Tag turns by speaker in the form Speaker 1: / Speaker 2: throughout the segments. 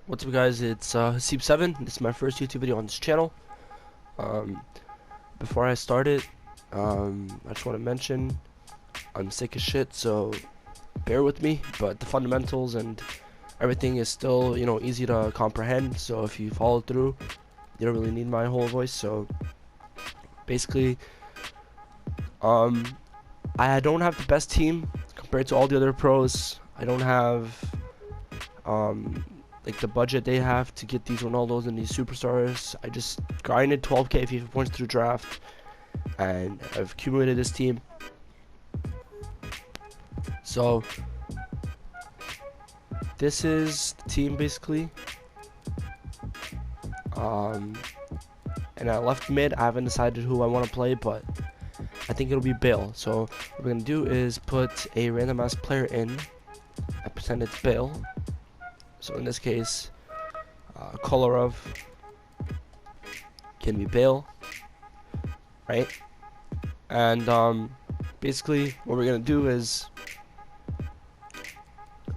Speaker 1: What's up, guys? It's Hasib7. This is my first YouTube video on this channel. Um, Before I start it, I just want to mention I'm sick as shit, so bear with me. But the fundamentals and everything is still, easy to comprehend. So if you follow through, you don't really need my whole voice. So basically, I don't have the best team compared to all the other pros. I don't have like the budget they have to get these Ronaldos and these superstars. I just grinded 12k FIFA points through draft, and I've accumulated this team. So this is the team basically. And at left mid, I haven't decided who I want to play, but I think it'll be Bale. So what we're gonna do is put a random ass player in. I pretend it's Bale. So in this case, Kolarov can be Bale, right? And basically what we're gonna do is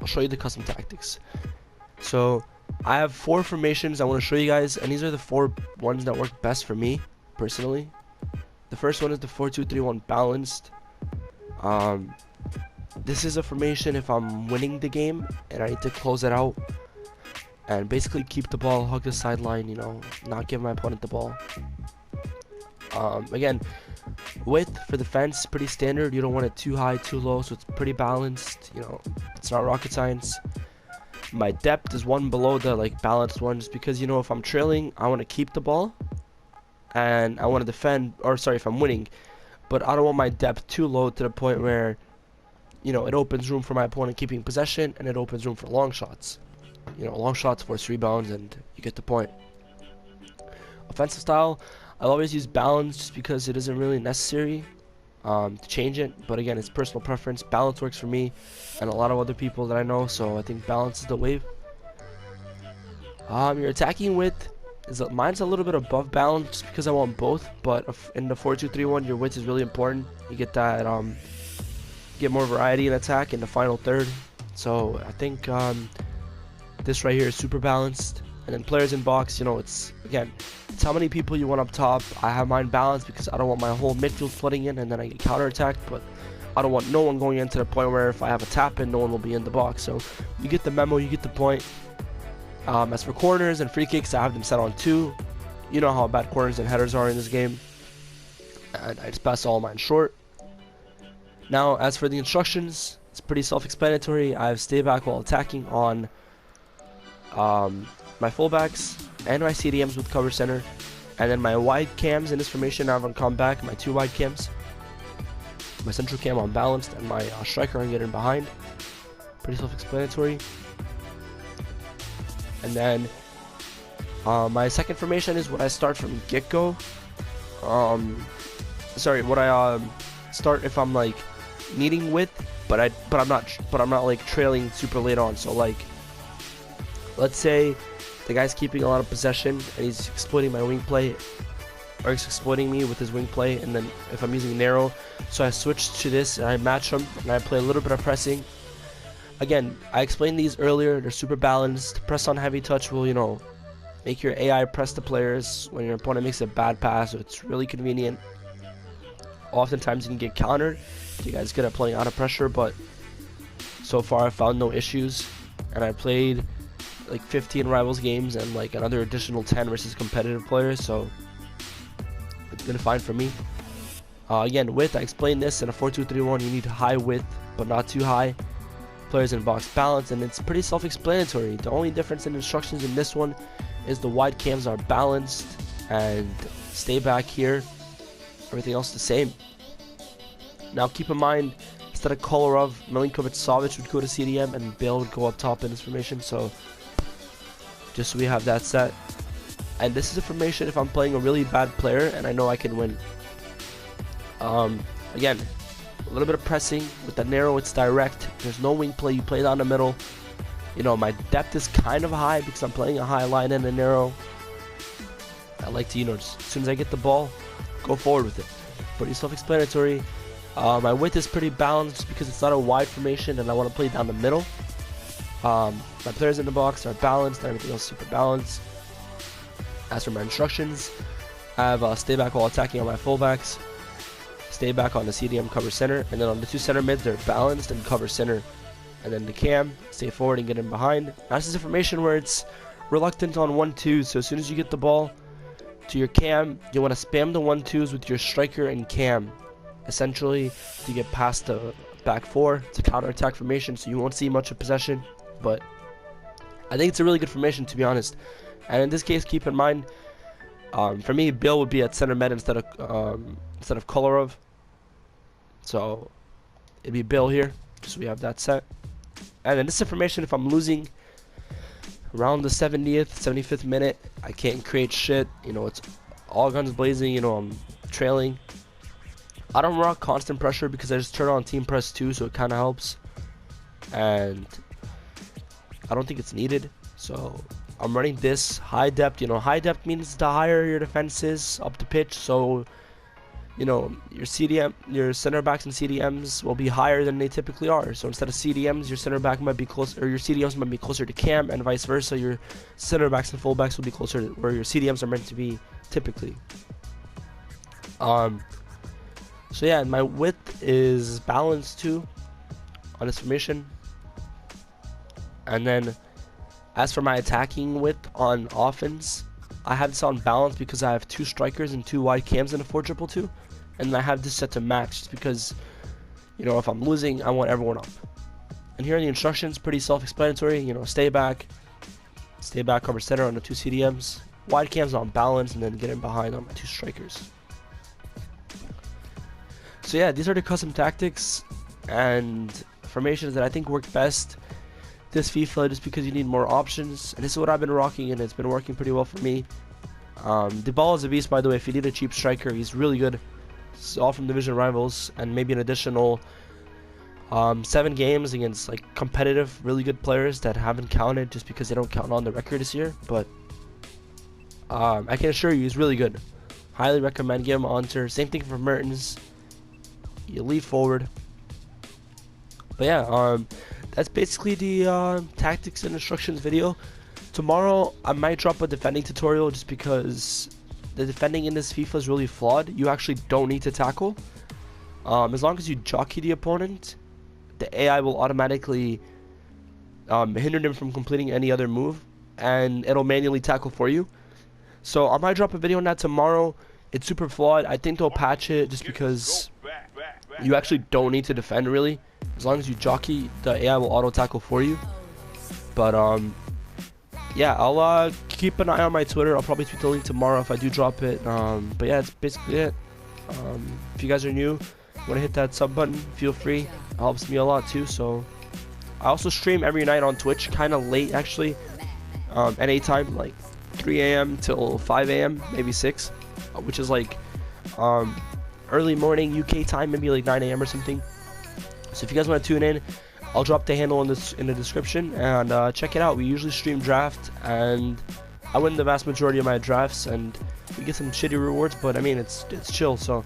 Speaker 1: I'll show you the custom tactics. So I have 4 formations I want to show you guys, and these are the 4 ones that work best for me personally. The first one is the 4-2-3-1 balanced. This is a formation if I'm winning the game and I need to close it out and basically keep the ball, hug the sideline, not give my opponent the ball. Again, width for the fence pretty standard. You don't want it too high, too low, so it's pretty balanced. It's not rocket science. My depth is one below the balanced one, just because if I'm trailing, I want to keep the ball and I want to defend, or sorry, if I'm winning, but I don't want my depth too low to the point where it opens room for my opponent keeping possession, and it opens room for long shots. Long shots force rebounds, and you get the point. Offensive style, I'll always use balance just because it isn't really necessary to change it. But again, it's personal preference. Balance works for me and a lot of other people that I know, so I think balance is the wave. Your attacking width mine's a little bit above balance just because I want both. But in the 4-2-3-1, your width is really important. You get that get more variety in attack in the final third. So I think this right here is super balanced. And then players in box, it's how many people you want up top. I have mine balanced because I don't want my whole midfield flooding in and then I get counterattacked, but I don't want no one going into the point where if I have a tap in, no one will be in the box. So you get the memo, you get the point. As for corners and free kicks, I have them set on 2. You know how bad corners and headers are in this game, and I just pass all mine short. Now, as for the instructions, it's pretty self-explanatory. I have stay back while attacking on my fullbacks and my CDMs with cover center, and then my wide cams in this formation I have on comeback, my 2 wide cams, my central cam on balanced, and my striker on getting behind. Pretty self-explanatory. And then my second formation is what I start from get-go. Sorry, what I start if I'm needing width, but I'm not trailing super late on. So let's say the guy's keeping a lot of possession and he's exploiting my wing play, or he's exploiting me with his wing play, and then if I'm using narrow, so I switch to this and I match him and I play a little bit of pressing. Again, I explained these earlier, they're super balanced. Press on heavy touch will, make your AI press the players when your opponent makes a bad pass, so it's really convenient. Oftentimes you can get countered. You guys good at playing out of pressure, but so far I've found no issues. And I played 15 rivals games and another additional 10 versus competitive players, so it's been fine for me. Again, width, I explained this in a 4-2-3-1, you need high width, but not too high. Players in box balance, and it's pretty self-explanatory. The only difference in instructions in this one is the wide cams are balanced and stay back here. Everything else the same. Now keep in mind, instead of Kolarov, Milinkovic, Savic would go to CDM and Bale would go up top in this formation, so just so we have that set. And this is a formation if I'm playing a really bad player and I know I can win. Again, a little bit of pressing. With the narrow, it's direct. There's no wing play. You play down the middle. My depth is kind of high because I'm playing a high line and a narrow. I like to, just as soon as I get the ball, go forward with it. Pretty self-explanatory. My width is pretty balanced because it's not a wide formation and I want to play down the middle. My players in the box are balanced, everything else super balanced. As for my instructions, I have stay back while attacking on my fullbacks, stay back on the CDM, cover center, and then on the 2 center mids they're balanced and cover center. And then the cam, stay forward and get in behind. Now this is information where it's reluctant on 1-2, so as soon as you get the ball to your cam, you want to spam the 1-2s with your striker and cam. Essentially, to get past the back 4, it's a counter-attack formation, so you won't see much of possession, but I think it's a really good formation, to be honest. And in this case, keep in mind, for me, Bill would be at center mid instead of Kolarov. So it'd be Bill here, just so we have that set. And in this information, if I'm losing around the 70th, 75th minute, I can't create shit. You know, it's all guns blazing. You know, I'm trailing. I don't rock constant pressure because I just turn on team press 2, so it kind of helps. And I don't think it's needed. So I'm running this high depth. You know, high depth means the higher your defense is up the pitch. So, you know, your center backs and CDMs will be higher than they typically are. So instead of CDMs, your center back might be closer, or your CDMs might be closer to cam, and vice versa. Your center backs and fullbacks will be closer to where your CDMs are meant to be typically. So yeah, my width is balanced too on this formation. And then as for my attacking width on offense, I have this on balance because I have 2 strikers and 2 wide cams in a 4-2-2, and I have this set to max just because, you know, if I'm losing, I want everyone up. And here are the instructions, pretty self-explanatory. You know, stay back, cover center on the 2 CDMs, wide cams on balance, and then get in behind on my 2 strikers. So yeah, these are the custom tactics and formations that I think work best this FIFA, just because you need more options, and this is what I've been rocking, and it's been working pretty well for me. The ball is a beast, by the way. If you need a cheap striker, he's really good. It's all from division rivals, and maybe an additional 7 games against like competitive, really good players that haven't counted just because they don't count on the record this year. But I can assure you, he's really good. Highly recommend. Give him an answer. Same thing for Mertens. You lead forward. But yeah, that's basically the tactics and instructions video. Tomorrow I might drop a defending tutorial just because the defending in this FIFA is really flawed. You actually don't need to tackle. As long as you jockey the opponent, the AI will automatically hinder them from completing any other move, and it'll manually tackle for you. So I might drop a video on that tomorrow. It's super flawed. I think they'll patch it just because you actually don't need to defend really. As long as you jockey, the AI will auto tackle for you. But yeah, I'll keep an eye on my Twitter. I'll probably tweet the link tomorrow if I do drop it. But yeah, that's basically it. If you guys are new, want to hit that sub button, feel free. It helps me a lot too. So I also stream every night on Twitch, kind of late actually, at a time like 3 a.m. till 5 a.m. maybe 6, which is like early morning UK time, maybe like 9 a.m. or something. So if you guys want to tune in, I'll drop the handle in the description, and check it out. We usually stream draft, and I win the vast majority of my drafts, and we get some shitty rewards, but I mean it's chill. So